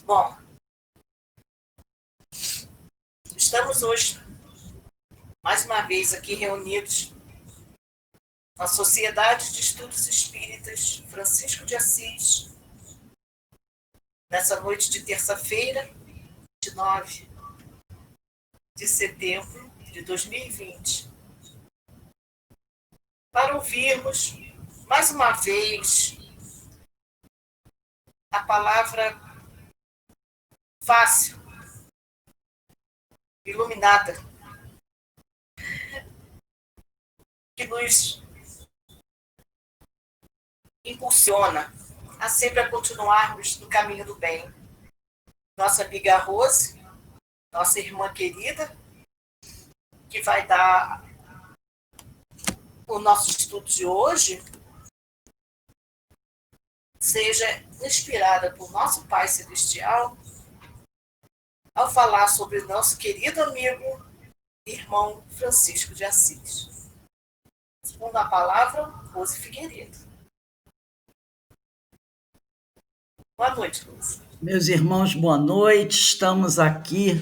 Bom, estamos hoje, mais uma vez, aqui reunidos na Sociedade de Estudos Espíritas Francisco de Assis, nessa noite de terça-feira, 29 de setembro de 2020, para ouvirmos, mais uma vez, a palavra fácil, iluminada, que nos impulsiona a sempre a continuarmos no caminho do bem. Nossa amiga Rose, nossa irmã querida, que vai dar o nosso estudo de hoje, seja inspirada por nosso Pai Celestial ao falar sobre nosso querido amigo, irmão Francisco de Assis. Segundo a palavra, Rose Figueiredo. Boa noite, Rose. Meus irmãos, boa noite. Estamos aqui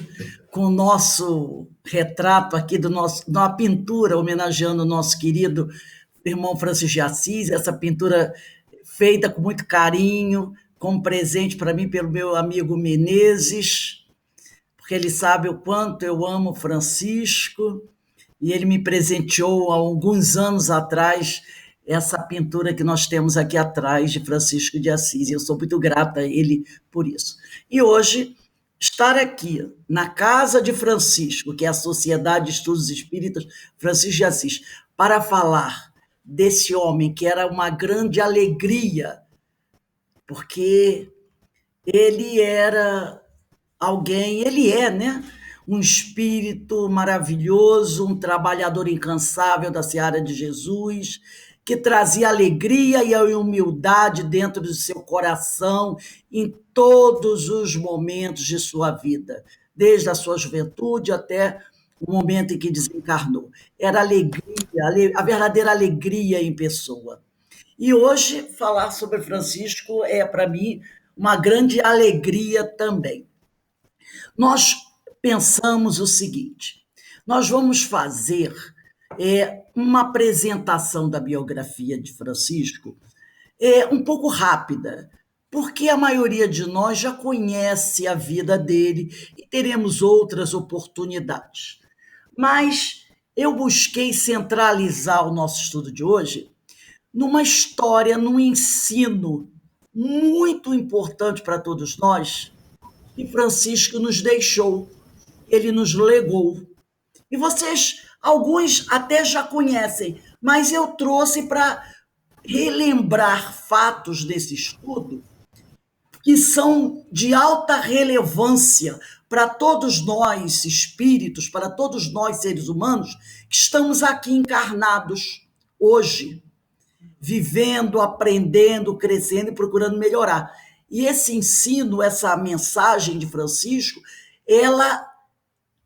com o nosso retrato aqui uma pintura homenageando o nosso querido irmão Francisco de Assis, essa pintura feita com muito carinho, como presente para mim pelo meu amigo Menezes, porque ele sabe o quanto eu amo Francisco, e ele me presenteou há alguns anos atrás essa pintura que nós temos aqui atrás de Francisco de Assis, e eu sou muito grata a ele por isso. E hoje, estar aqui na casa de Francisco, que é a Sociedade de Estudos Espíritas Francisco de Assis, para falar desse homem que era uma grande alegria, porque ele era alguém, ele é, né? Um espírito maravilhoso, um trabalhador incansável da seara de Jesus, que trazia alegria e a humildade dentro do seu coração em todos os momentos de sua vida, desde a sua juventude até o momento em que desencarnou. Era alegria, a verdadeira alegria em pessoa. E hoje, falar sobre Francisco é, para mim, uma grande alegria também. Nós pensamos o seguinte: nós vamos fazer uma apresentação da biografia de Francisco um pouco rápida, porque a maioria de nós já conhece a vida dele e teremos outras oportunidades. Mas eu busquei centralizar o nosso estudo de hoje numa história, num ensino muito importante para todos nós, que Francisco nos deixou, ele nos legou. E vocês, alguns até já conhecem, mas eu trouxe para relembrar fatos desse estudo que são de alta relevância para todos nós espíritos, para todos nós seres humanos que estamos aqui encarnados hoje, vivendo, aprendendo, crescendo e procurando melhorar. E esse ensino, essa mensagem de Francisco, ela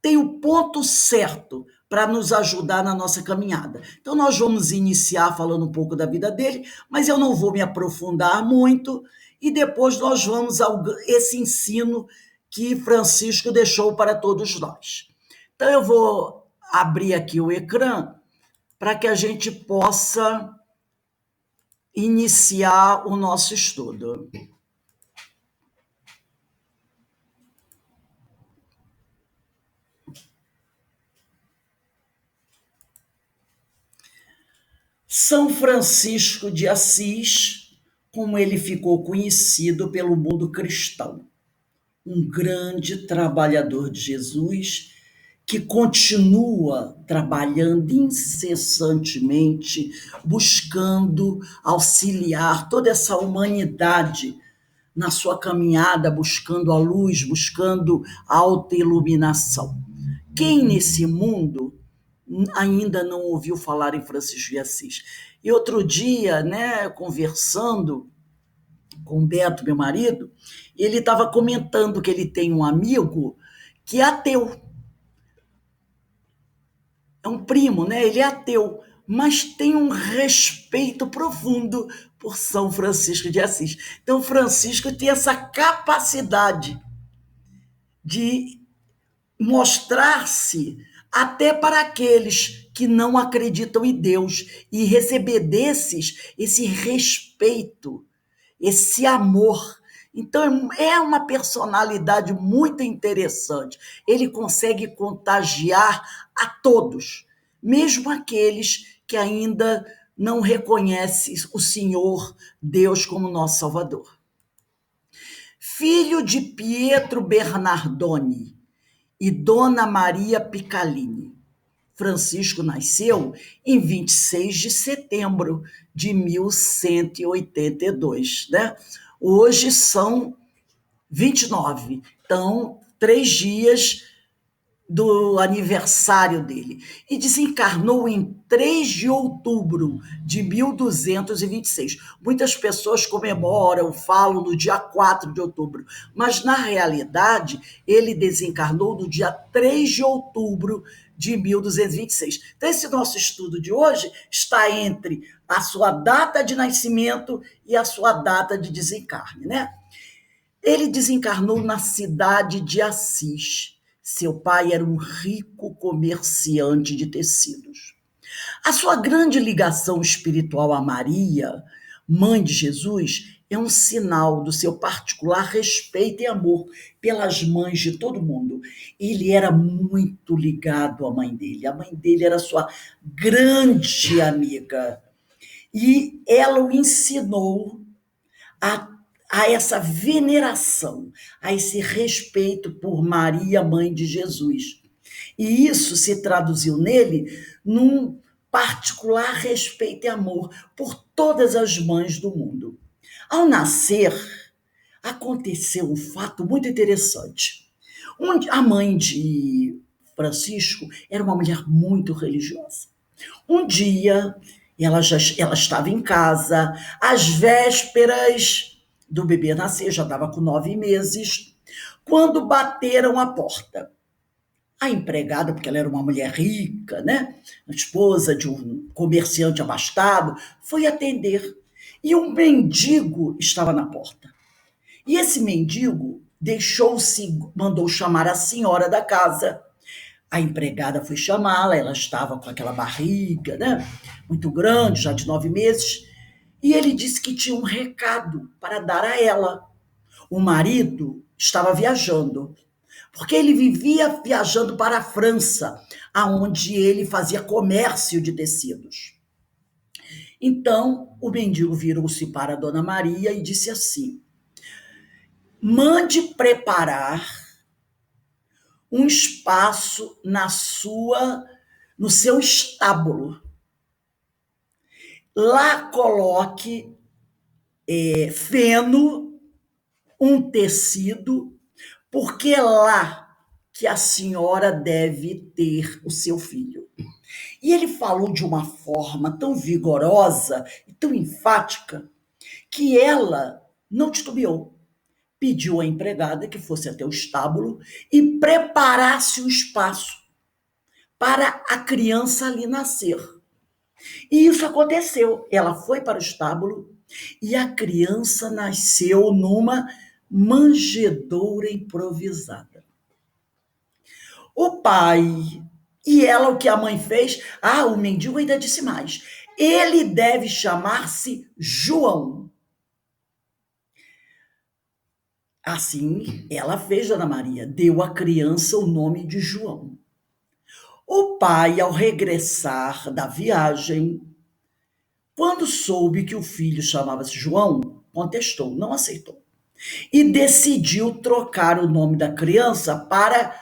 tem o ponto certo para nos ajudar na nossa caminhada. Então, nós vamos iniciar falando um pouco da vida dele, mas eu não vou me aprofundar muito, e depois nós vamos a esse ensino que Francisco deixou para todos nós. Então, eu vou abrir aqui o ecrã para que a gente possa iniciar o nosso estudo. São Francisco de Assis, como ele ficou conhecido pelo mundo cristão, um grande trabalhador de Jesus, que continua trabalhando incessantemente, buscando auxiliar toda essa humanidade na sua caminhada, buscando a luz, buscando a autoiluminação. Quem nesse mundo ainda não ouviu falar em Francisco de Assis? E outro dia, né, conversando com o Beto, meu marido, ele estava comentando que ele tem um amigo que é ateu. É um primo, né? Ele é ateu, mas tem um respeito profundo por São Francisco de Assis. Então, Francisco tem essa capacidade de mostrar-se até para aqueles que não acreditam em Deus e receber desses esse respeito, esse amor. Então, é uma personalidade muito interessante. Ele consegue contagiar a todos, mesmo aqueles que ainda não reconhecem o Senhor Deus como nosso Salvador. Filho de Pietro Bernardoni e Dona Maria Picalini, Francisco nasceu em 26 de setembro de 1182, né? Hoje são 29, então 3 dias do aniversário dele. E desencarnou em 3 de outubro de 1226. Muitas pessoas comemoram, falam no dia 4 de outubro, mas na realidade ele desencarnou no dia 3 de outubro de 1226. Então esse nosso estudo de hoje está entre a sua data de nascimento e a sua data de desencarne, né? Ele desencarnou na cidade de Assis. Seu pai era um rico comerciante de tecidos. A sua grande ligação espiritual a Maria, mãe de Jesus, é um sinal do seu particular respeito e amor pelas mães de todo mundo. Ele era muito ligado à mãe dele. A mãe dele era sua grande amiga. E ela o ensinou a essa veneração, a esse respeito por Maria, mãe de Jesus. E isso se traduziu nele num particular respeito e amor por todas as mães do mundo. Ao nascer, aconteceu um fato muito interessante. A mãe de Francisco era uma mulher muito religiosa. Um dia, ela estava em casa, às vésperas do bebê nascer, já estava com 9 meses, quando bateram a porta. A empregada, porque ela era uma mulher rica, né? A esposa de um comerciante abastado, foi atender. E um mendigo estava na porta. E esse mendigo mandou chamar a senhora da casa. A empregada foi chamá-la, ela estava com aquela barriga, né? Muito grande, já de 9 meses. E ele disse que tinha um recado para dar a ela. O marido estava viajando, porque ele vivia viajando para a França, aonde ele fazia comércio de tecidos. Então, o mendigo virou-se para a Dona Maria e disse assim: mande preparar um espaço no seu estábulo. Lá coloque feno, um tecido, porque é lá que a senhora deve ter o seu filho. E ele falou de uma forma tão vigorosa e tão enfática que ela não titubeou. Pediu à empregada que fosse até o estábulo e preparasse o espaço para a criança ali nascer. E isso aconteceu. Ela foi para o estábulo e a criança nasceu numa manjedoura improvisada. O pai e ela, o que a mãe fez? O mendigo ainda disse mais. Ele deve chamar-se João. Assim, ela fez, Dona Maria, deu à criança o nome de João. O pai, ao regressar da viagem, quando soube que o filho chamava-se João, contestou, não aceitou. E decidiu trocar o nome da criança para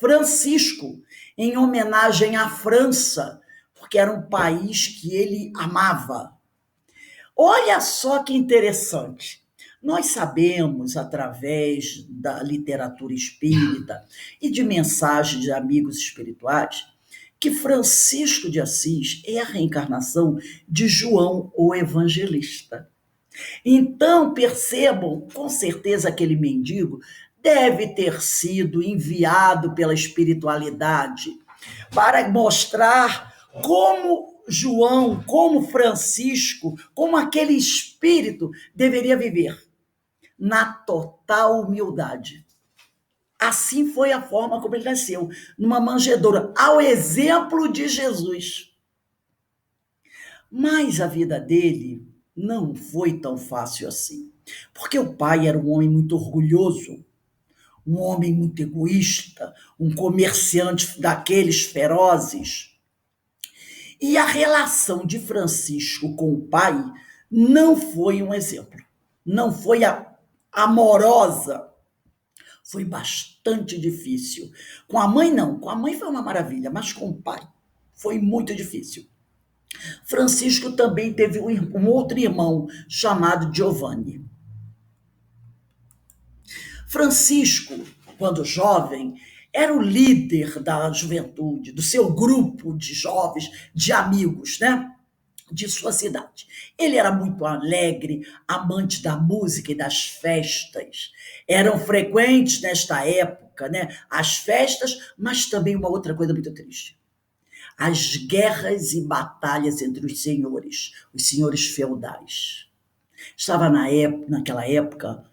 Francisco, em homenagem à França, porque era um país que ele amava. Olha só que interessante. Nós sabemos, através da literatura espírita e de mensagens de amigos espirituais, que Francisco de Assis é a reencarnação de João, o Evangelista. Então, percebam, com certeza aquele mendigo deve ter sido enviado pela espiritualidade para mostrar como João, como Francisco, como aquele espírito deveria viver na total humildade. Assim foi a forma como ele nasceu, numa manjedoura, ao exemplo de Jesus. Mas a vida dele não foi tão fácil assim, porque o pai era um homem muito orgulhoso, um homem muito egoísta, um comerciante daqueles ferozes. E a relação de Francisco com o pai não foi um exemplo, não foi amorosa, foi bastante difícil. Com a mãe, não, com a mãe foi uma maravilha, mas com o pai foi muito difícil. Francisco também teve um outro irmão chamado Giovanni. Francisco, quando jovem, era o líder da juventude, do seu grupo de jovens, de amigos, né? De sua cidade. Ele era muito alegre, amante da música e das festas. Eram frequentes nesta época, né, as festas, mas também uma outra coisa muito triste: as guerras e batalhas entre os senhores feudais. Estava naquela época,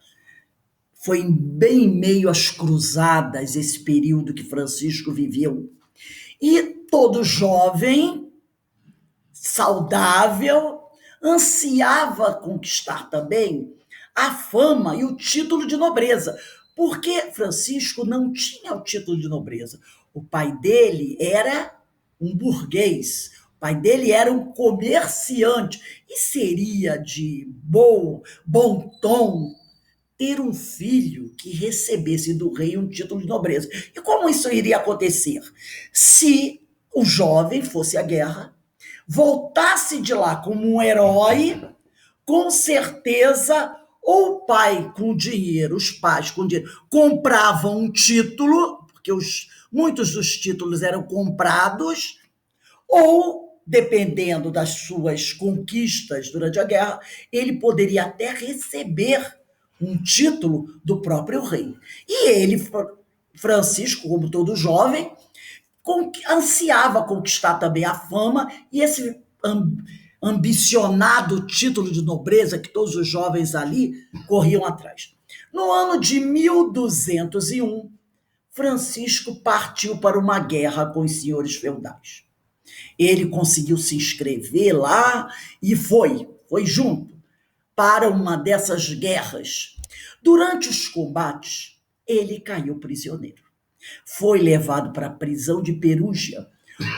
foi bem em meio às cruzadas, esse período que Francisco viveu. E todo jovem, saudável, ansiava conquistar também a fama e o título de nobreza, porque Francisco não tinha o título de nobreza. O pai dele era um burguês, o pai dele era um comerciante, e seria de bom tom ter um filho que recebesse do rei um título de nobreza. E como isso iria acontecer? Se o jovem fosse à guerra, voltasse de lá como um herói, com certeza, ou o pai com dinheiro, os pais com dinheiro, compravam um título, porque muitos dos títulos eram comprados, ou, dependendo das suas conquistas durante a guerra, ele poderia até receber um título do próprio rei. E ele, Francisco, como todo jovem, ansiava conquistar também a fama e esse ambicionado título de nobreza que todos os jovens ali corriam atrás. No ano de 1201, Francisco partiu para uma guerra com os senhores feudais. Ele conseguiu se inscrever lá e foi junto para uma dessas guerras. Durante os combates, ele caiu prisioneiro. Foi levado para a prisão de Perúgia,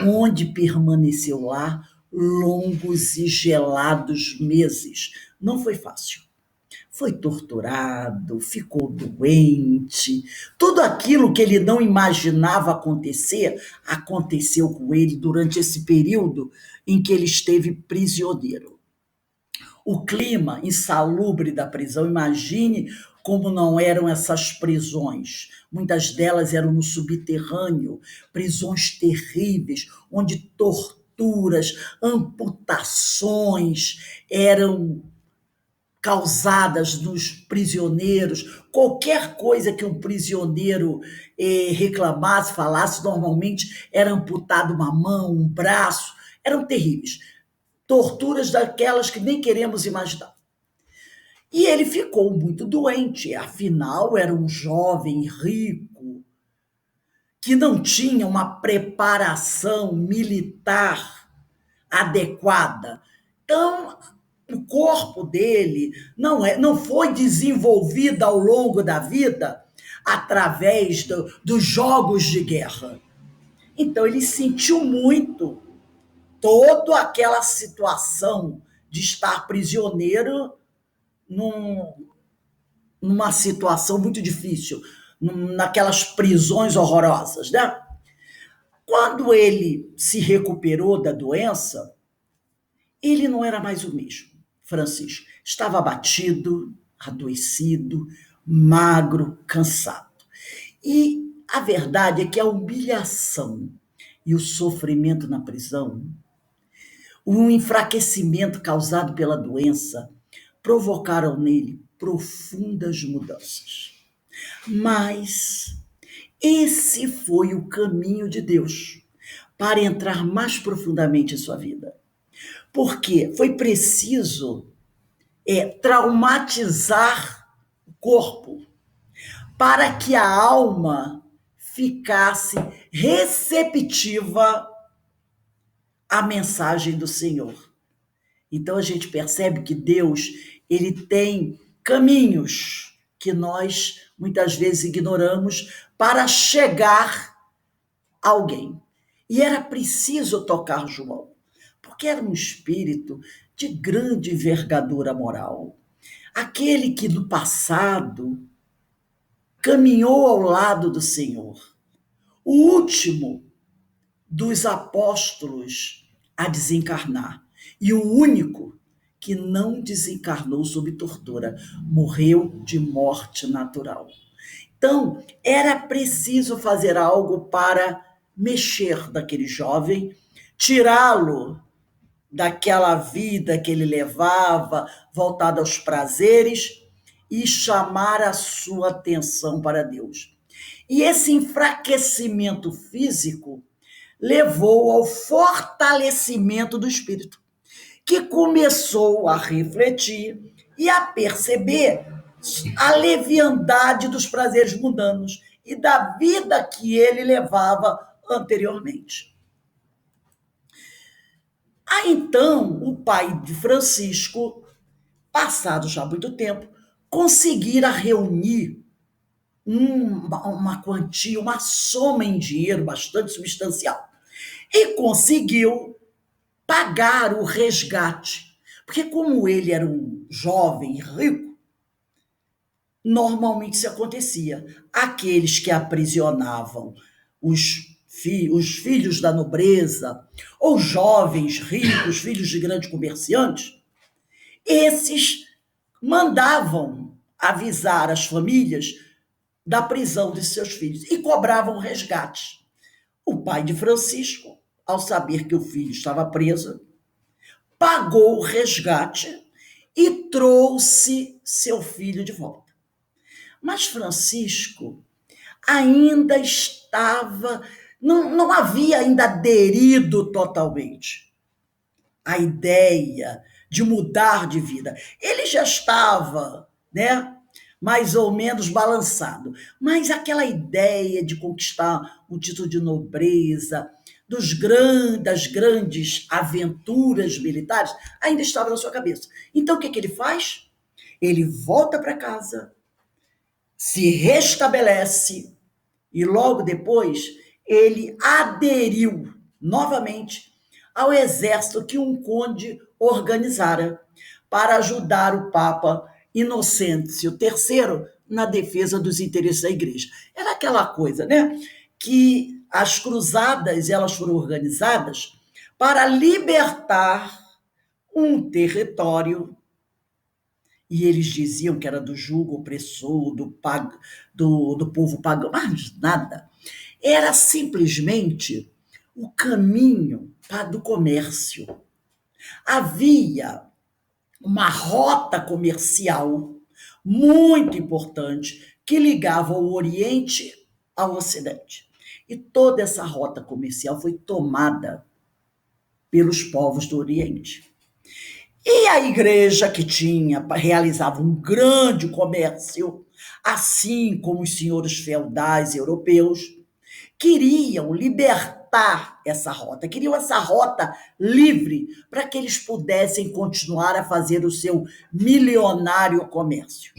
onde permaneceu lá longos e gelados meses. Não foi fácil. Foi torturado, ficou doente. Tudo aquilo que ele não imaginava acontecer, aconteceu com ele durante esse período em que ele esteve prisioneiro. O clima insalubre da prisão, imagine como não eram essas prisões. Muitas delas eram no subterrâneo, prisões terríveis, onde torturas, amputações eram causadas nos prisioneiros. Qualquer coisa que um prisioneiro reclamasse, falasse, normalmente era amputado uma mão, um braço. Eram terríveis. Torturas daquelas que nem queremos imaginar. E ele ficou muito doente, afinal era um jovem rico que não tinha uma preparação militar adequada. Então, o corpo dele não foi desenvolvido ao longo da vida através dos jogos de guerra. Então, ele sentiu muito toda aquela situação de estar prisioneiro numa situação muito difícil, naquelas prisões horrorosas, né? Quando ele se recuperou da doença, ele não era mais o mesmo. Francisco estava abatido, adoecido, magro, cansado. E a verdade é que a humilhação e o sofrimento na prisão, o enfraquecimento causado pela doença, provocaram nele profundas mudanças. Mas esse foi o caminho de Deus para entrar mais profundamente em sua vida. Porque foi preciso traumatizar o corpo para que a alma ficasse receptiva à mensagem do Senhor. Então a gente percebe que Deus, ele tem caminhos que nós muitas vezes ignoramos para chegar a alguém. E era preciso tocar João, porque era um espírito de grande envergadura moral. Aquele que no passado caminhou ao lado do Senhor. O último dos apóstolos a desencarnar. E o único que não desencarnou sob tortura, morreu de morte natural. Então, era preciso fazer algo para mexer daquele jovem, tirá-lo daquela vida que ele levava, voltada aos prazeres, e chamar a sua atenção para Deus. E esse enfraquecimento físico levou ao fortalecimento do espírito, que começou a refletir e a perceber a leviandade dos prazeres mundanos e da vida que ele levava anteriormente. Aí então, o pai de Francisco, passado já muito tempo, conseguira reunir uma quantia, uma soma em dinheiro bastante substancial. E conseguiu pagar o resgate. Porque como ele era um jovem rico, normalmente isso acontecia. Aqueles que aprisionavam os filhos da nobreza, ou jovens ricos, filhos de grandes comerciantes, esses mandavam avisar as famílias da prisão de seus filhos e cobravam resgate. O pai de Francisco, ao saber que o filho estava preso, pagou o resgate e trouxe seu filho de volta. Mas Francisco ainda estava, não havia ainda aderido totalmente à ideia de mudar de vida. Ele já estava, mais ou menos balançado. Mas aquela ideia de conquistar um título de nobreza, das grandes aventuras militares, ainda estava na sua cabeça. Então, o que ele faz? Ele volta para casa, se restabelece e logo depois ele aderiu novamente ao exército que um conde organizara para ajudar o Papa Inocêncio III na defesa dos interesses da igreja. Era aquela coisa, que as cruzadas elas foram organizadas para libertar um território, e eles diziam que era do jugo opressor, do povo pagão, mas nada. Era simplesmente o caminho do comércio. Havia uma rota comercial muito importante que ligava o Oriente ao Ocidente. E toda essa rota comercial foi tomada pelos povos do Oriente. E a igreja que realizava um grande comércio, assim como os senhores feudais europeus, queriam libertar essa rota, queriam essa rota livre para que eles pudessem continuar a fazer o seu milionário comércio.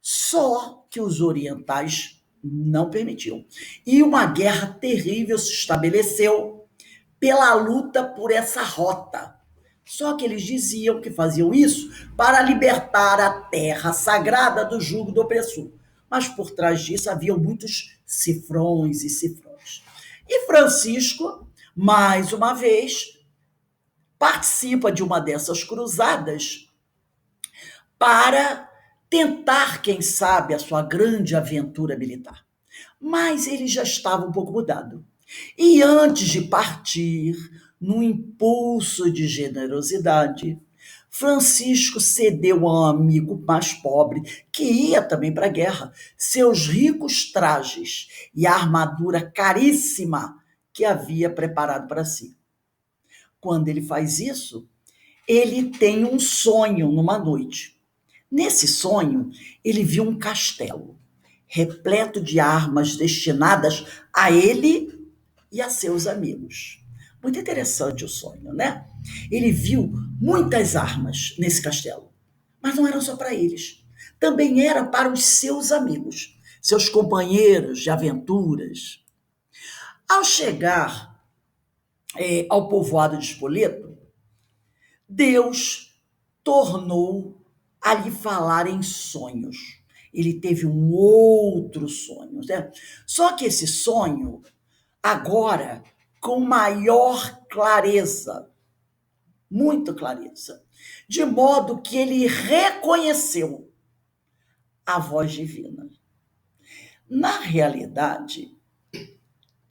Só que os orientais não permitiam. E uma guerra terrível se estabeleceu pela luta por essa rota. Só que eles diziam que faziam isso para libertar a terra sagrada do jugo do opressor. Mas por trás disso haviam muitos cifrões e cifrões. E Francisco, mais uma vez, participa de uma dessas cruzadas para tentar, quem sabe, a sua grande aventura militar. Mas ele já estava um pouco mudado. E antes de partir, num impulso de generosidade, Francisco cedeu a um amigo mais pobre, que ia também para a guerra, seus ricos trajes e a armadura caríssima que havia preparado para si. Quando ele faz isso, ele tem um sonho numa noite. Nesse sonho, ele viu um castelo repleto de armas destinadas a ele e a seus amigos. Muito interessante o sonho, né? Ele viu muitas armas nesse castelo, mas não eram só para eles. Também era para os seus amigos, seus companheiros de aventuras. Ao chegar ao povoado de Spoleto, Deus tornou a lhe falar em sonhos. Ele teve um outro sonho, né? Só que esse sonho, agora, com maior clareza, muita clareza, de modo que ele reconheceu a voz divina. Na realidade,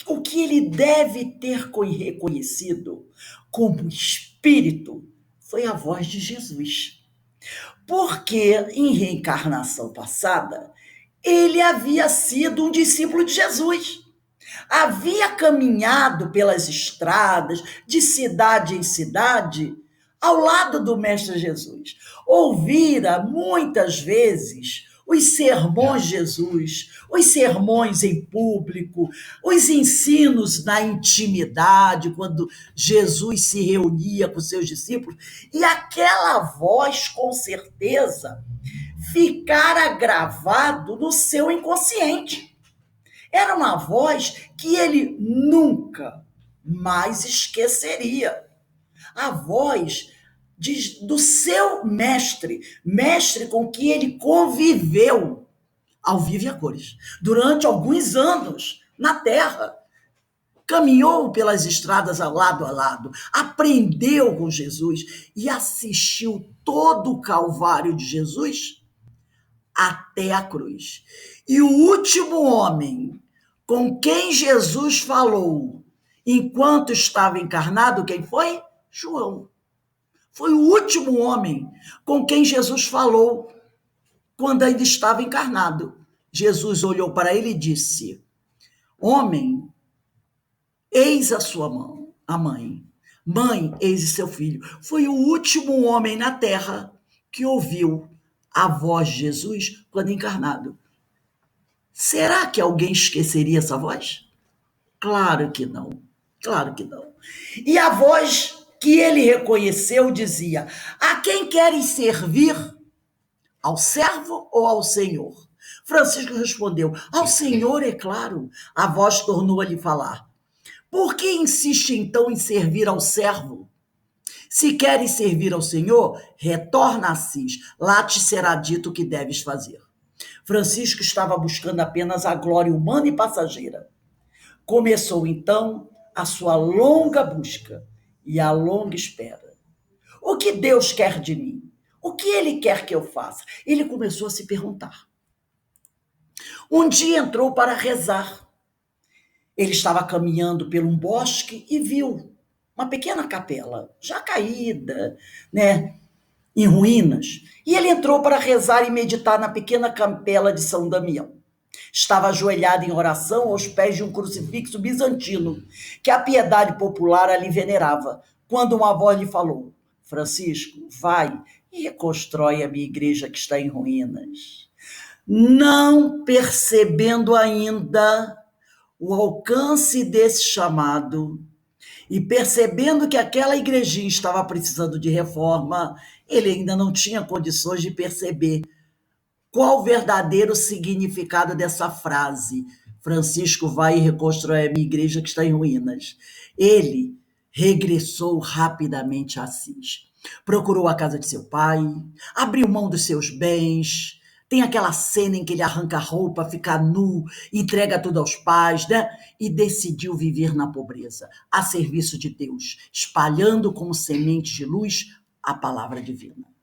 o que ele deve ter reconhecido como espírito foi a voz de Jesus. Porque em reencarnação passada, ele havia sido um discípulo de Jesus. Havia caminhado pelas estradas, de cidade em cidade, ao lado do Mestre Jesus. Ouvira muitas vezes os sermões de Jesus, os sermões em público, os ensinos na intimidade, quando Jesus se reunia com seus discípulos, e aquela voz, com certeza, ficara gravado no seu inconsciente. Era uma voz que ele nunca mais esqueceria. A voz do seu mestre com que ele conviveu ao vivo e a cores, durante alguns anos na Terra. Caminhou pelas estradas ao lado, aprendeu com Jesus e assistiu todo o Calvário de Jesus até a cruz. E o último homem com quem Jesus falou enquanto estava encarnado, quem foi? João. Foi o último homem com quem Jesus falou quando ainda estava encarnado. Jesus olhou para ele e disse: homem, eis a sua mão, a mãe. Mãe, eis seu filho. Foi o último homem na terra que ouviu a voz de Jesus quando encarnado. Será que alguém esqueceria essa voz? Claro que não. Claro que não. E a voz que ele reconheceu dizia: a quem queres servir? Ao servo ou ao Senhor? Francisco respondeu: ao Senhor, é claro. A voz tornou a lhe falar: por que insiste então em servir ao servo? Se queres servir ao Senhor, retorna a Assis, lá te será dito o que deves fazer. Francisco estava buscando apenas a glória humana e passageira. Começou então a sua longa busca e a longa espera. O que Deus quer de mim? O que Ele quer que eu faça? Ele começou a se perguntar. Um dia entrou para rezar. Ele estava caminhando por um bosque e viu uma pequena capela, já caída, né, em ruínas. E ele entrou para rezar e meditar na pequena capela de São Damião. Estava ajoelhado em oração aos pés de um crucifixo bizantino, que a piedade popular ali venerava, quando uma voz lhe falou: Francisco, vai e reconstrói a minha igreja que está em ruínas. Não percebendo ainda o alcance desse chamado e percebendo que aquela igrejinha estava precisando de reforma, ele ainda não tinha condições de perceber qual o verdadeiro significado dessa frase: Francisco vai e reconstrói a minha igreja que está em ruínas. Ele regressou rapidamente a Assis. Procurou a casa de seu pai, abriu mão dos seus bens. Tem aquela cena em que ele arranca a roupa, fica nu, entrega tudo aos pais, né? E decidiu viver na pobreza, a serviço de Deus, espalhando como semente de luz a palavra divina.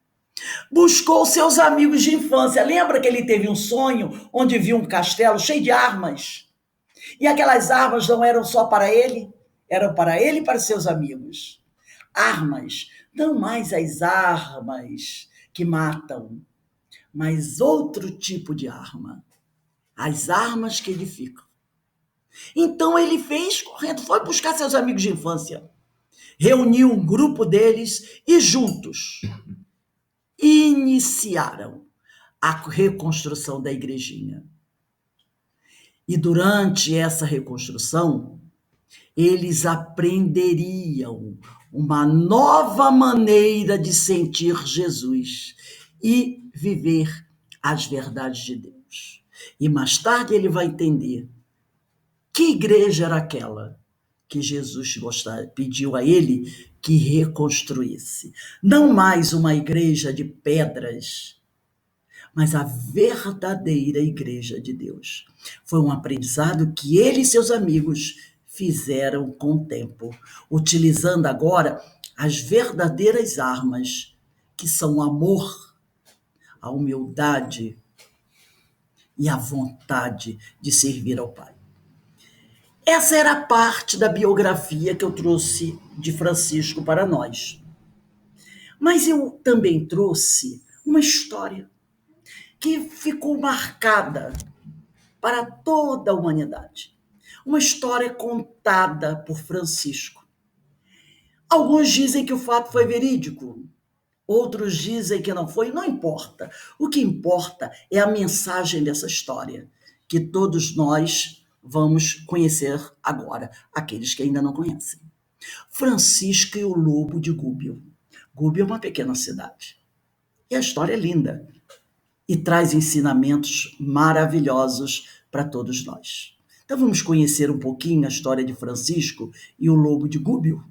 Buscou seus amigos de infância. Lembra que ele teve um sonho onde viu um castelo cheio de armas? E aquelas armas não eram só para ele, eram para ele e para seus amigos. Armas, não mais as armas que matam, mas outro tipo de arma. As armas que edificam. Então ele fez correndo, foi buscar seus amigos de infância. Reuniu um grupo deles e juntos iniciaram a reconstrução da igrejinha. E durante essa reconstrução, eles aprenderiam uma nova maneira de sentir Jesus e viver as verdades de Deus. E mais tarde ele vai entender que igreja era aquela que Jesus pediu a ele que reconstruísse. Não mais uma igreja de pedras, mas a verdadeira igreja de Deus. Foi um aprendizado que ele e seus amigos fizeram com o tempo, utilizando agora as verdadeiras armas, que são o amor, a humildade e a vontade de servir ao Pai. Essa era a parte da biografia que eu trouxe de Francisco para nós. Mas eu também trouxe uma história que ficou marcada para toda a humanidade. Uma história contada por Francisco. Alguns dizem que o fato foi verídico, outros dizem que não foi, não importa. O que importa é a mensagem dessa história, que todos nós vamos conhecer agora, aqueles que ainda não conhecem. Francisco e o Lobo de Gúbio. Gúbio é uma pequena cidade. E a história é linda e traz ensinamentos maravilhosos para todos nós. Então vamos conhecer um pouquinho a história de Francisco e o Lobo de Gúbio.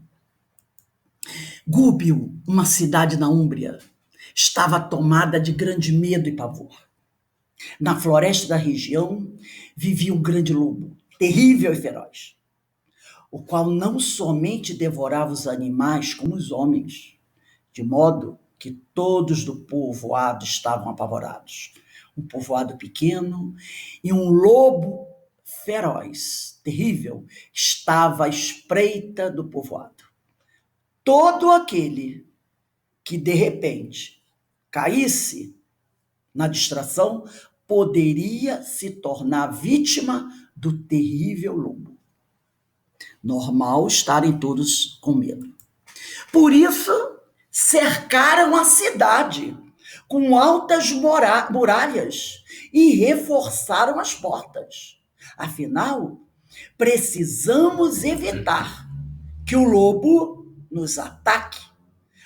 Gúbio, uma cidade na Úmbria, estava tomada de grande medo e pavor. Na floresta da região vivia um grande lobo, terrível e feroz, o qual não somente devorava os animais como os homens, de modo que todos do povoado estavam apavorados. Um povoado pequeno e um lobo feroz, terrível, estava à espreita do povoado. Todo aquele que de repente caísse na distração poderia se tornar vítima do terrível lobo. Normal estarem todos com medo. Por isso, cercaram a cidade com altas muralhas e reforçaram as portas. Afinal, precisamos evitar que o lobo nos ataque.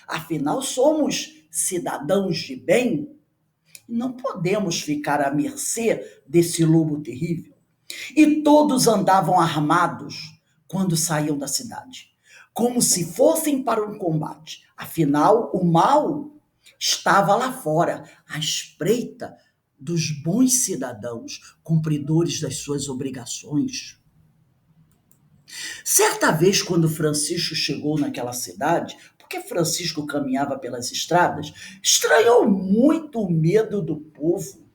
Afinal, somos cidadãos de bem e não podemos ficar à mercê desse lobo terrível. E todos andavam armados quando saíam da cidade, como se fossem para um combate. Afinal, o mal estava lá fora, à espreita dos bons cidadãos, cumpridores das suas obrigações. Certa vez, quando Francisco chegou naquela cidade, porque Francisco caminhava pelas estradas, estranhou muito o medo do povo.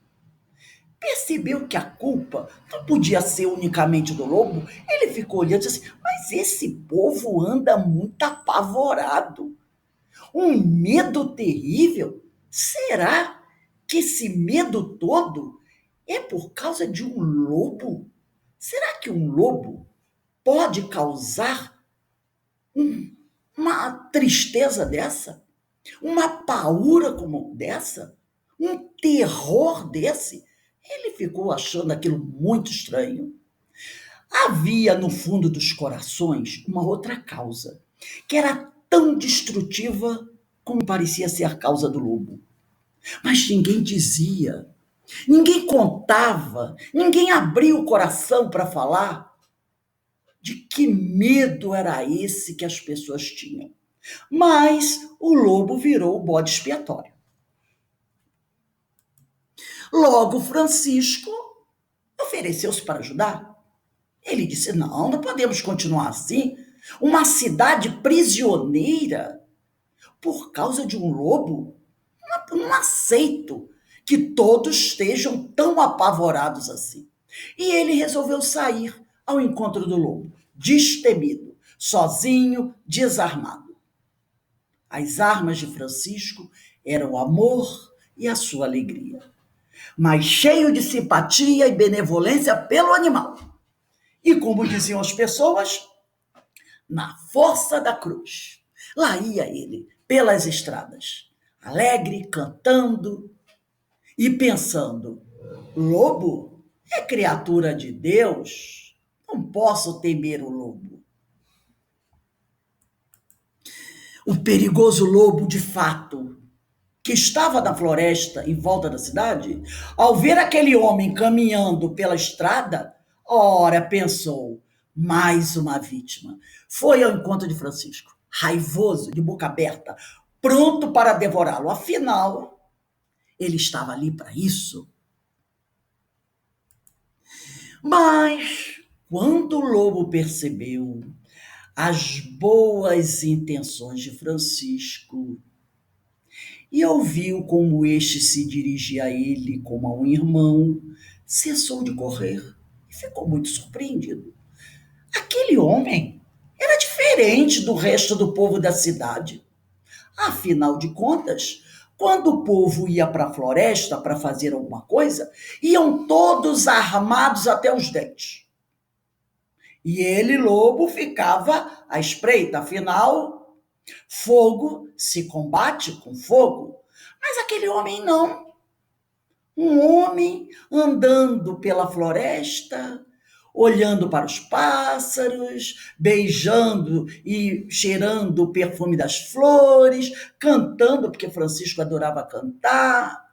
Percebeu que a culpa não podia ser unicamente do lobo. Ele ficou olhando e disse assim, mas esse povo anda muito apavorado. Um medo terrível? Será que esse medo todo é por causa de um lobo? Será que um lobo pode causar uma tristeza dessa? Uma paura como dessa? Um terror desse? Ele ficou achando aquilo muito estranho. Havia no fundo dos corações uma outra causa, que era tão destrutiva como parecia ser a causa do lobo. Mas ninguém dizia, ninguém contava, ninguém abria o coração para falar de que medo era esse que as pessoas tinham. Mas o lobo virou o bode expiatório. Logo, Francisco ofereceu-se para ajudar. Ele disse, não podemos continuar assim. Uma cidade prisioneira por causa de um lobo? Não aceito que todos estejam tão apavorados assim. E ele resolveu sair ao encontro do lobo, destemido, sozinho, desarmado. As armas de Francisco eram o amor e a sua alegria, mas cheio de simpatia e benevolência pelo animal. E como diziam as pessoas, na força da cruz. Lá ia ele, pelas estradas, alegre, cantando e pensando, lobo, É criatura de Deus, não posso temer o lobo. O perigoso lobo, de fato, que estava na floresta em volta da cidade, ao ver aquele homem caminhando pela estrada, ora, pensou, mais uma vítima. Foi ao encontro de Francisco, raivoso, de boca aberta, pronto para devorá-lo. Afinal, ele estava ali para isso. Mas, quando o lobo percebeu as boas intenções de Francisco e ouviu como este se dirigia a ele como a um irmão, cessou de correr e ficou muito surpreendido. Aquele homem era diferente do resto do povo da cidade. Afinal de contas, quando o povo ia para a floresta para fazer alguma coisa, iam todos armados até os dentes. E ele, lobo, ficava à espreita. Afinal, fogo se combate com fogo. Mas aquele homem não. Um homem andando pela floresta, olhando para os pássaros, beijando e cheirando o perfume das flores, cantando, porque Francisco adorava cantar,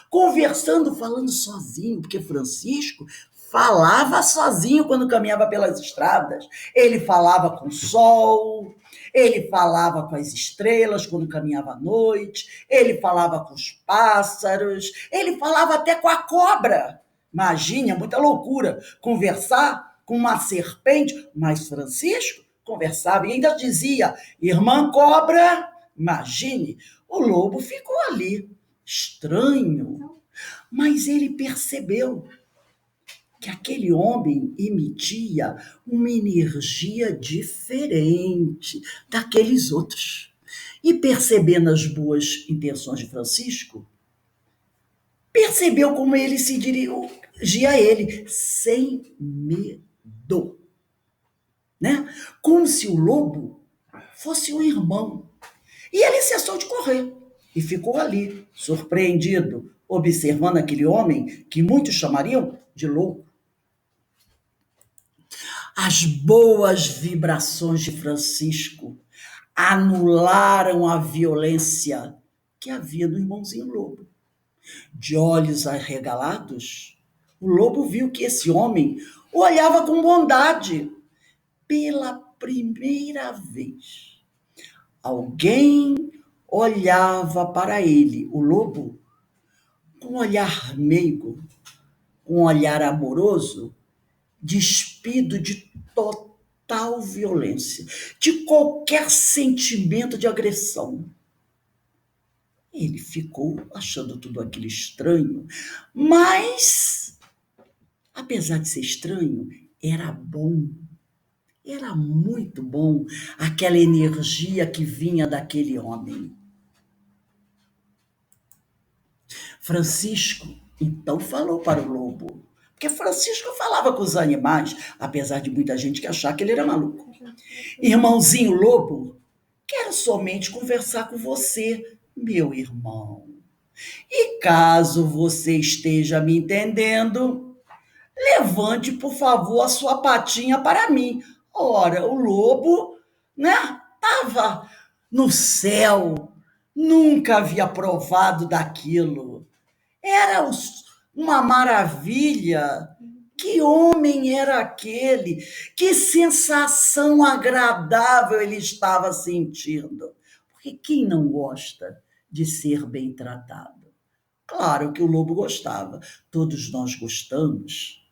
conversando, falando sozinho, porque Francisco falava sozinho quando caminhava pelas estradas. Ele falava com o sol, ele falava com as estrelas quando caminhava à noite, ele falava com os pássaros, ele falava até com a cobra. Imagine, é muita loucura conversar com uma serpente, mas Francisco conversava e ainda dizia, irmã cobra, imagine, o lobo ficou ali, estranho, mas ele percebeu que aquele homem emitia uma energia diferente daqueles outros. E percebendo as boas intenções de Francisco, percebeu como ele se dirigia a ele, sem medo. Né? Como se o lobo fosse um irmão. E ele cessou de correr e ficou ali, surpreendido, observando aquele homem que muitos chamariam de louco. As boas vibrações de Francisco anularam a violência que havia no irmãozinho lobo. De olhos arregalados, o lobo viu que esse homem o olhava com bondade. Pela primeira vez, alguém olhava para ele, o lobo, com um olhar meigo, com um olhar amoroso, despido de total violência, de qualquer sentimento de agressão. Ele ficou achando tudo aquilo estranho, mas, apesar de ser estranho, era bom. Era muito bom aquela energia que vinha daquele homem. Francisco, então, falou para o lobo, porque Francisco falava com os animais, apesar de muita gente que achar que ele era maluco. Irmãozinho lobo, quero somente conversar com você, meu irmão. E caso você esteja me entendendo, levante, por favor, a sua patinha para mim. Ora, o lobo, né, estava no céu, nunca havia provado daquilo. Era uma maravilha. Que homem era aquele? Que sensação agradável ele estava sentindo. Porque quem não gosta de ser bem tratado? Claro que o lobo gostava, todos nós gostamos.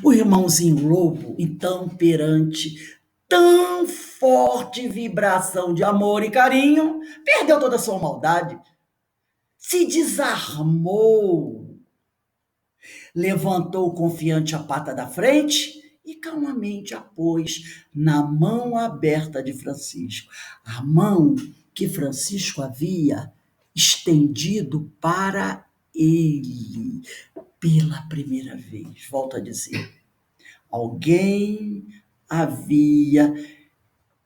O irmãozinho lobo, então, perante tão forte vibração de amor e carinho, perdeu toda a sua maldade, se desarmou, levantou confiante a pata da frente e calmamente a pôs na mão aberta de Francisco, a mão que Francisco havia estendido para ele pela primeira vez. Volto a dizer, alguém havia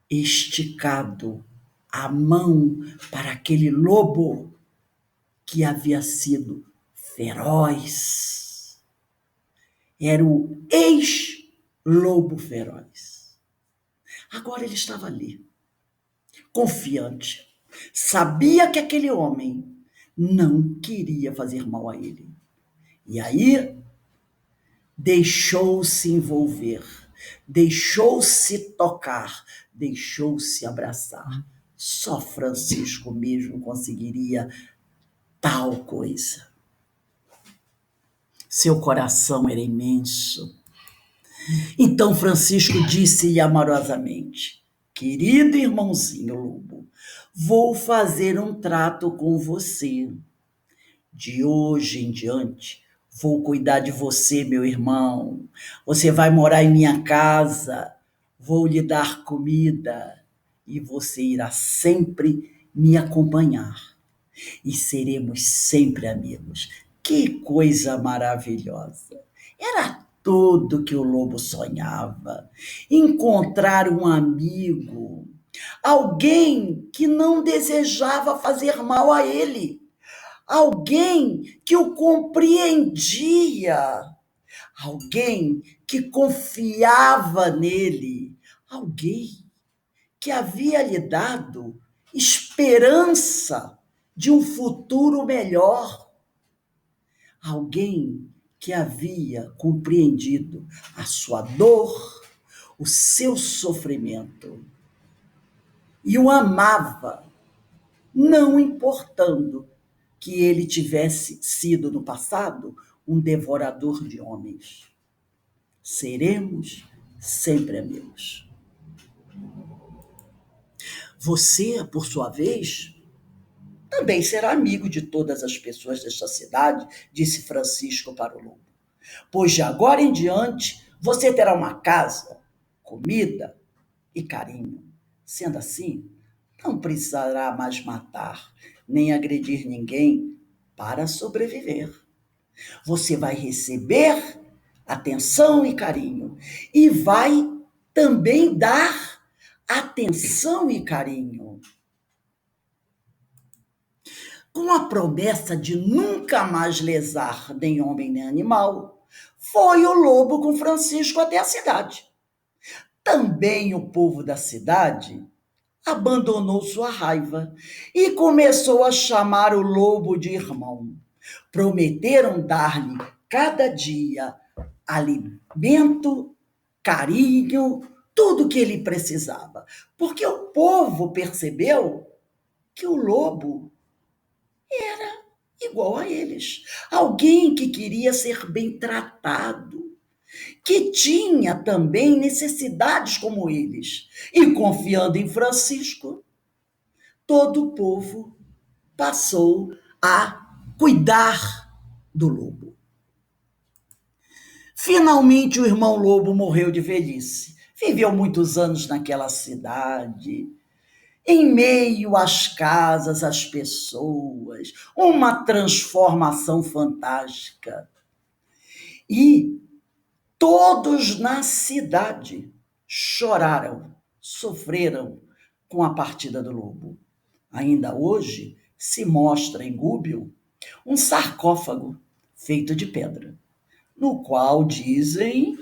esticado a mão para aquele lobo que havia sido feroz. Era o ex-lobo feroz. Agora ele estava ali, confiante. Sabia que aquele homem não queria fazer mal a ele. E aí deixou-se envolver, deixou-se tocar, deixou-se abraçar. Só Francisco mesmo conseguiria tal coisa. Seu coração era imenso. Então Francisco disse-lhe amorosamente: querido irmãozinho lobo, vou fazer um trato com você. De hoje em diante, vou cuidar de você, meu irmão. Você vai morar em minha casa, vou lhe dar comida e você irá sempre me acompanhar. E seremos sempre amigos. Que coisa maravilhosa! Era tudo que o lobo sonhava. Encontrar um amigo, alguém que não desejava fazer mal a ele, alguém que o compreendia, alguém que confiava nele, alguém que havia lhe dado esperança de um futuro melhor, alguém que havia compreendido a sua dor, o seu sofrimento e o amava, não importando que ele tivesse sido no passado um devorador de homens. Seremos sempre amigos. Você, por sua vez, também será amigo de todas as pessoas desta cidade, disse Francisco para o lobo. Pois de agora em diante você terá uma casa, comida e carinho. Sendo assim, não precisará mais matar nem agredir ninguém para sobreviver. Você vai receber atenção e carinho e vai também dar atenção e carinho, com a promessa de nunca mais lesar nem homem nem animal. Foi o lobo com Francisco até a cidade. Também o povo da cidade abandonou sua raiva e começou a chamar o lobo de irmão. Prometeram dar-lhe cada dia alimento, carinho, tudo que ele precisava, porque o povo percebeu que o lobo era igual a eles, alguém que queria ser bem tratado, que tinha também necessidades como eles. E confiando em Francisco, todo o povo passou a cuidar do lobo. Finalmente, o irmão lobo morreu de velhice. Viveu muitos anos naquela cidade, em meio às casas, às pessoas, uma transformação fantástica. E todos na cidade choraram, sofreram com a partida do lobo. Ainda hoje se mostra em Gúbio um sarcófago feito de pedra, no qual dizem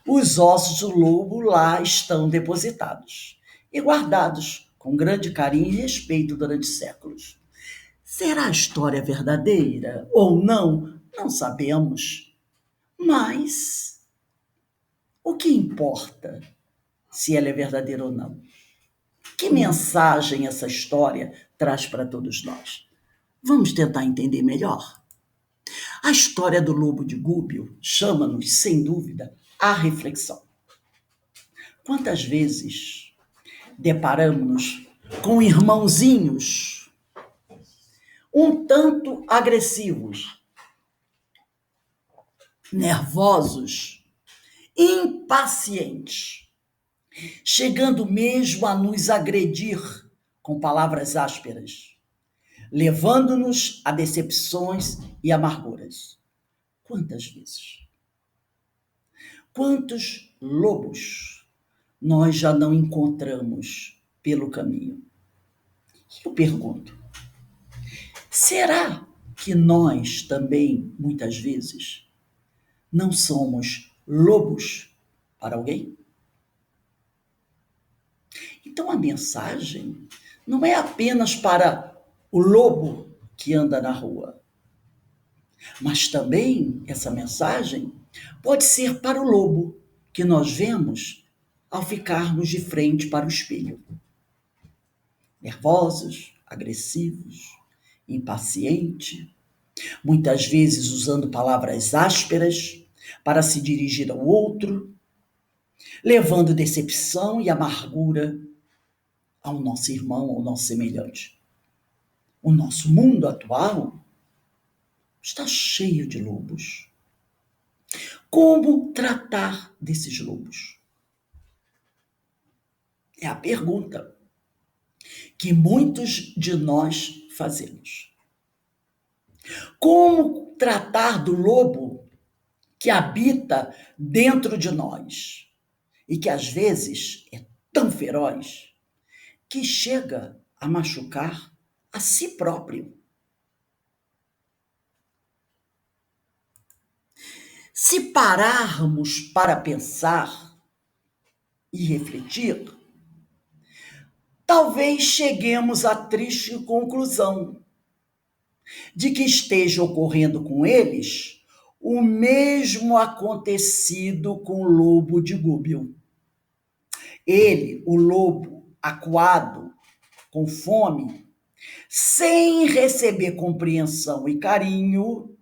os ossos do lobo lá estão depositados e guardados com grande carinho e respeito durante séculos. Será a história verdadeira ou não? Não sabemos. Mas o que importa se ela é verdadeira ou não? Que mensagem essa história traz para todos nós? Vamos tentar entender melhor. A história do lobo de Gúbio chama-nos, sem dúvida, à reflexão. Quantas vezes deparamos-nos com irmãozinhos um tanto agressivos, nervosos, impacientes, chegando mesmo a nos agredir com palavras ásperas, levando-nos a decepções e amarguras. Quantas vezes? Quantos lobos nós já não encontramos pelo caminho? Eu pergunto, será que nós também, muitas vezes, não somos lobos para alguém? Então a mensagem não é apenas para o lobo que anda na rua, mas também essa mensagem pode ser para o lobo que nós vemos ao ficarmos de frente para o espelho. Nervosos, agressivos, impaciente, muitas vezes usando palavras ásperas para se dirigir ao outro, levando decepção e amargura ao nosso irmão, ao nosso semelhante. O nosso mundo atual está cheio de lobos. Como tratar desses lobos? É a pergunta que muitos de nós fazemos. Como tratar do lobo que habita dentro de nós e que às vezes é tão feroz que chega a machucar a si próprio? Se pararmos para pensar e refletir, talvez cheguemos à triste conclusão de que esteja ocorrendo com eles o mesmo acontecido com o lobo de Gúbio. Ele, o lobo, acuado, com fome, sem receber compreensão e carinho,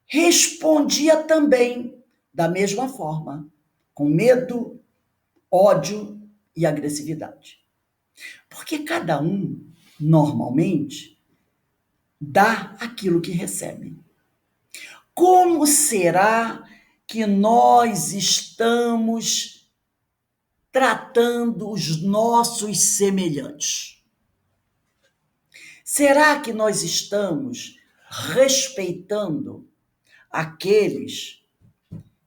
respondia também da mesma forma, com medo, ódio e agressividade. Porque cada um, normalmente, dá aquilo que recebe. Como será que nós estamos tratando os nossos semelhantes? Será que nós estamos respeitando aqueles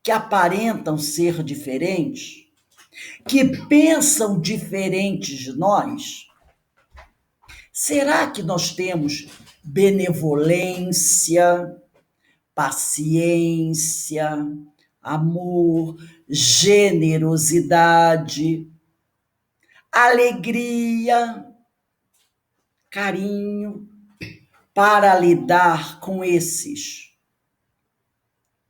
que aparentam ser diferentes, que pensam diferentes de nós? Será que nós temos benevolência, paciência, amor, generosidade, alegria, carinho para lidar com esses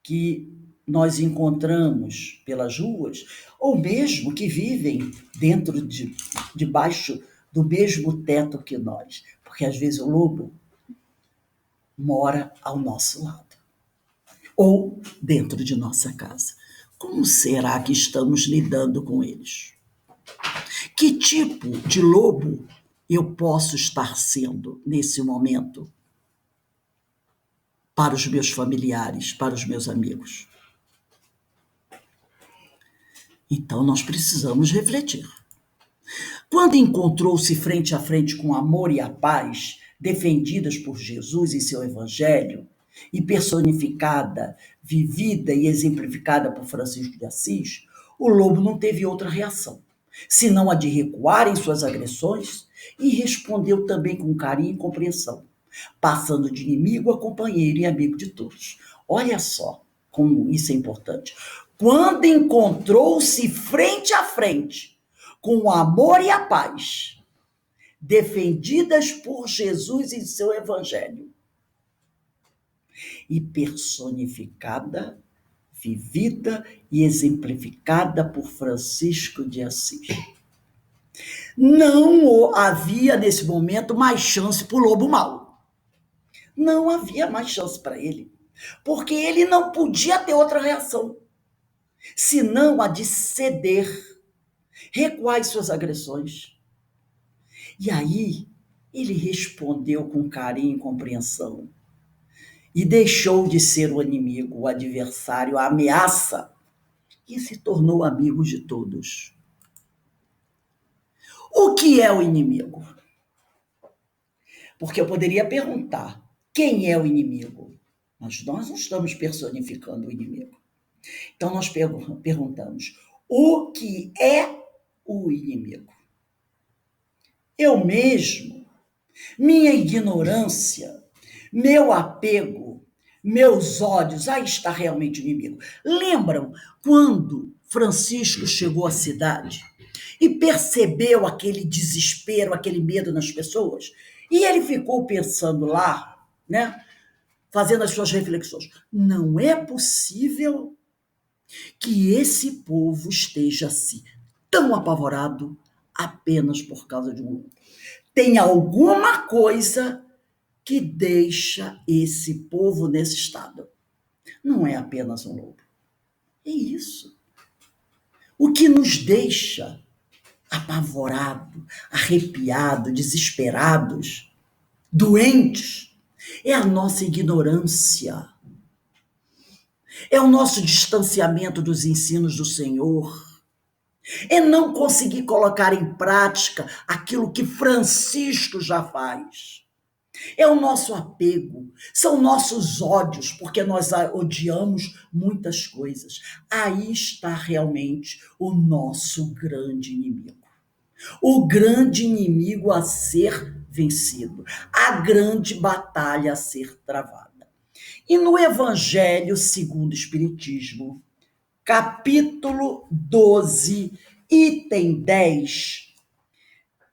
que nós encontramos pelas ruas, ou mesmo que vivem debaixo do mesmo teto que nós? Porque às vezes o lobo mora ao nosso lado, ou dentro de nossa casa. Como será que estamos lidando com eles? Que tipo de lobo eu posso estar sendo nesse momento para os meus familiares, para os meus amigos? Então nós precisamos refletir. Quando encontrou-se frente a frente com o amor e a paz defendidas por Jesus em seu evangelho, e personificada, vivida e exemplificada por Francisco de Assis, o lobo não teve outra reação, senão a de recuar em suas agressões, e respondeu também com carinho e compreensão, passando de inimigo a companheiro e amigo de todos. Olha só como isso é importante. Quando encontrou-se frente a frente com o amor e a paz, defendidas por Jesus em seu evangelho, e personificada, vivida e exemplificada por Francisco de Assis. Não havia nesse momento mais chance para o lobo mau. Não havia mais chance para ele, porque ele não podia ter outra reação, senão a de ceder, recuar em suas agressões. E aí ele respondeu com carinho e compreensão, e deixou de ser o inimigo, o adversário, a ameaça, e se tornou amigo de todos. O que é o inimigo? Porque eu poderia perguntar, quem é o inimigo? Mas nós não estamos personificando o inimigo. Então nós perguntamos, o que é o inimigo? Eu mesmo, minha ignorância, meu apego, Meus olhos, aí está realmente o inimigo. Lembram quando Francisco chegou à cidade e percebeu aquele desespero, aquele medo nas pessoas? E ele ficou pensando lá, né? Fazendo as suas reflexões. Não é possível que esse povo esteja assim, tão apavorado apenas por causa de um lobo. Tem alguma coisa que deixa esse povo nesse estado. Não é apenas um lobo. É isso. O que nos deixa apavorado, arrepiado, desesperados, doentes, é a nossa ignorância, é o nosso distanciamento dos ensinos do Senhor, é não conseguir colocar em prática aquilo que Francisco já faz. É o nosso apego, são nossos ódios, porque nós odiamos muitas coisas. Aí está realmente o nosso grande inimigo. O grande inimigo a ser vencido, a grande batalha a ser travada. E no Evangelho segundo o Espiritismo, capítulo 12, item 10,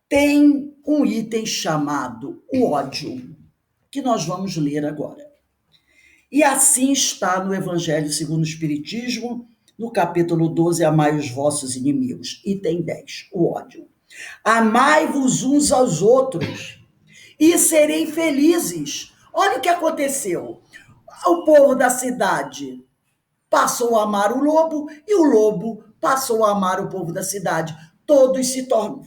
tem um item chamado o ódio, que nós vamos ler agora. E assim está no Evangelho segundo o Espiritismo, no capítulo 12, amai os vossos inimigos. Item 10, o ódio. Amai-vos uns aos outros e serei felizes. Olha o que aconteceu. O povo da cidade passou a amar o lobo e o lobo passou a amar o povo da cidade. Todos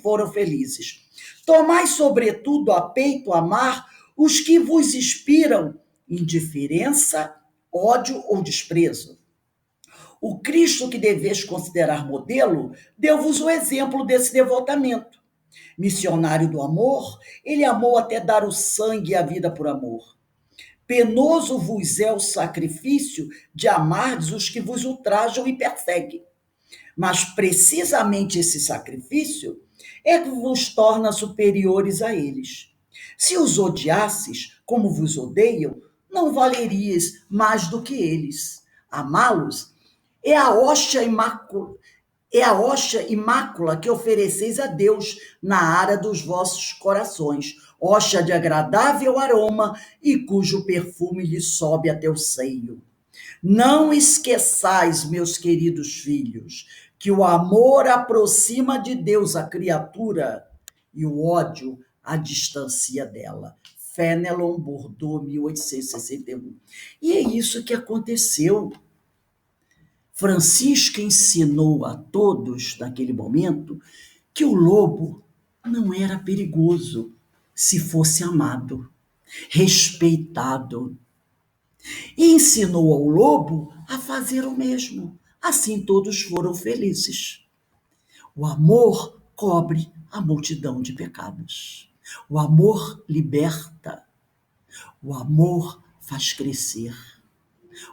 foram felizes. Tomai, sobretudo, a peito amar os que vos inspiram indiferença, ódio ou desprezo. O Cristo que deveis considerar modelo deu-vos o exemplo desse devotamento. Missionário do amor, ele amou até dar o sangue e a vida por amor. Penoso vos é o sacrifício de amardes os que vos ultrajam e perseguem. Mas precisamente esse sacrifício é que vos torna superiores a eles. Se os odiasses como vos odeiam, não valerias mais do que eles. Amá-los é a hóstia imácula que ofereceis a Deus na ara dos vossos corações, hóstia de agradável aroma e cujo perfume lhe sobe até o seio. Não esqueçais, meus queridos filhos, que o amor aproxima de Deus a criatura e o ódio a distancia dela. Fénelon Bordeaux, 1861. E é isso que aconteceu. Francisco ensinou a todos, naquele momento, que o lobo não era perigoso se fosse amado, respeitado. E ensinou ao lobo a fazer o mesmo. Assim todos foram felizes. O amor cobre a multidão de pecados. O amor liberta. O amor faz crescer.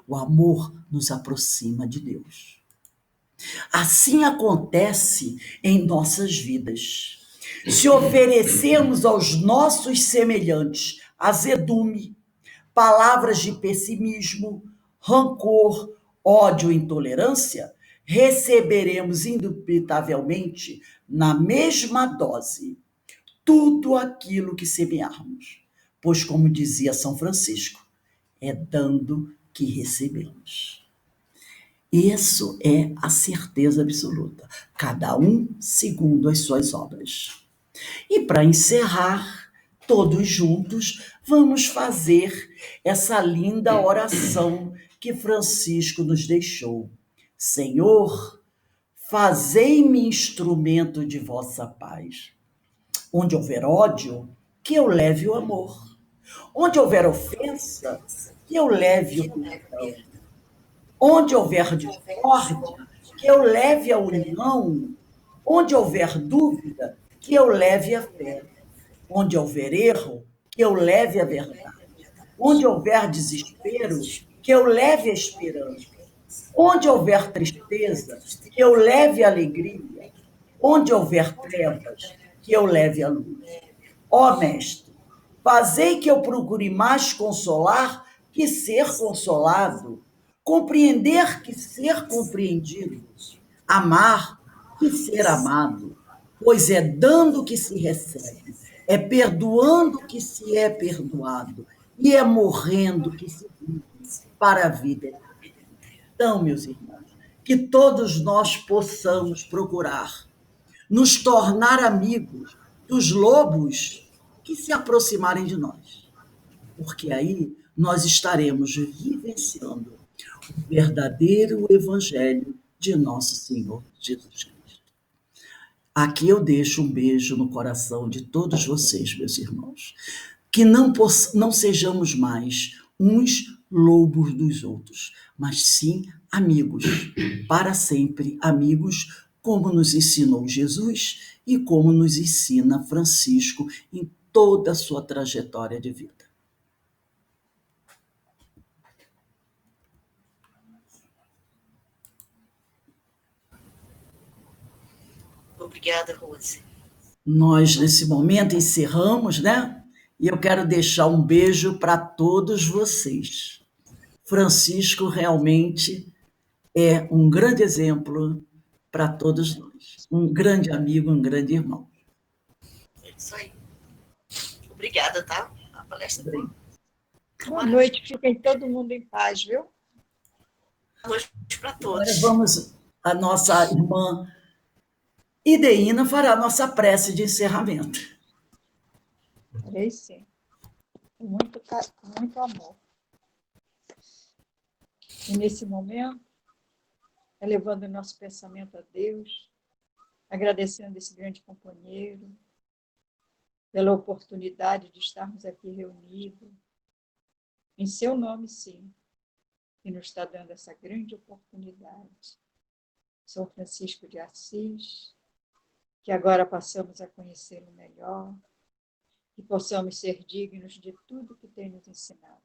O amor nos aproxima de Deus. Assim acontece em nossas vidas. Se oferecemos aos nossos semelhantes azedume, palavras de pessimismo, rancor, ódio e intolerância, receberemos indubitavelmente, na mesma dose, tudo aquilo que semearmos. Pois, como dizia São Francisco, é dando que recebemos. Isso é a certeza absoluta. Cada um segundo as suas obras. E para encerrar, todos juntos, vamos fazer essa linda oração que Francisco nos deixou. Senhor, fazei-me instrumento de vossa paz. Onde houver ódio, que eu leve o amor. Onde houver ofensa, que eu leve o perdão. Onde houver discórdia, que eu leve a união. Onde houver dúvida, que eu leve a fé. Onde houver erro, que eu leve a verdade. Onde houver desespero, que eu leve a esperança. Onde houver tristeza, que eu leve a alegria. Onde houver trevas, que eu leve a luz. Ó Mestre, fazei que eu procure mais consolar que ser consolado, compreender que ser compreendido, amar que ser amado, pois é dando que se recebe, é perdoando que se é perdoado, e é morrendo que se vive para a vida eterna. Então, meus irmãos, que todos nós possamos procurar nos tornar amigos dos lobos que se aproximarem de nós, porque aí nós estaremos vivenciando o verdadeiro evangelho de nosso Senhor Jesus Cristo. Aqui eu deixo um beijo no coração de todos vocês, meus irmãos. Que não sejamos mais uns lobos dos outros, mas sim amigos, para sempre amigos, como nos ensinou Jesus e como nos ensina Francisco em toda a sua trajetória de vida. Obrigada, Rose. Nós, nesse momento, encerramos, né? E eu quero deixar um beijo para todos vocês. Francisco realmente é um grande exemplo para todos nós. Um grande amigo, um grande irmão. É isso aí. Obrigada, tá? A palestra. Boa noite, fiquem todo mundo em paz, viu? Boa noite para todos. Agora vamos, a nossa irmã Ideína fará a nossa prece de encerramento. Farei sim. Com muito amor. E nesse momento, elevando o nosso pensamento a Deus, agradecendo esse grande companheiro, pela oportunidade de estarmos aqui reunidos, em seu nome, sim, que nos está dando essa grande oportunidade. São Francisco de Assis, que agora passamos a conhecê-lo melhor, que possamos ser dignos de tudo que tem nos ensinado.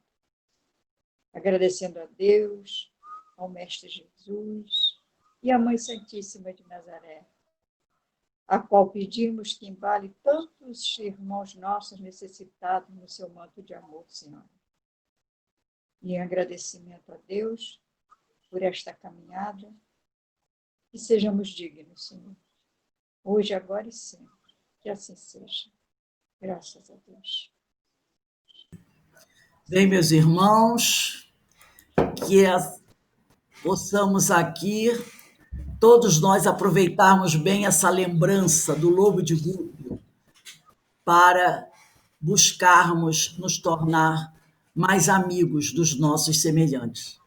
Agradecendo a Deus, ao Mestre Jesus e à Mãe Santíssima de Nazaré, a qual pedimos que embale tantos irmãos nossos necessitados no seu manto de amor, Senhora. E em agradecimento a Deus por esta caminhada, que sejamos dignos, Senhor, hoje, agora e sempre. Que assim seja. Graças a Deus. Bem, meus irmãos, que possamos aqui, todos nós, aproveitarmos bem essa lembrança do Lobo de Gúbio para buscarmos nos tornar mais amigos dos nossos semelhantes.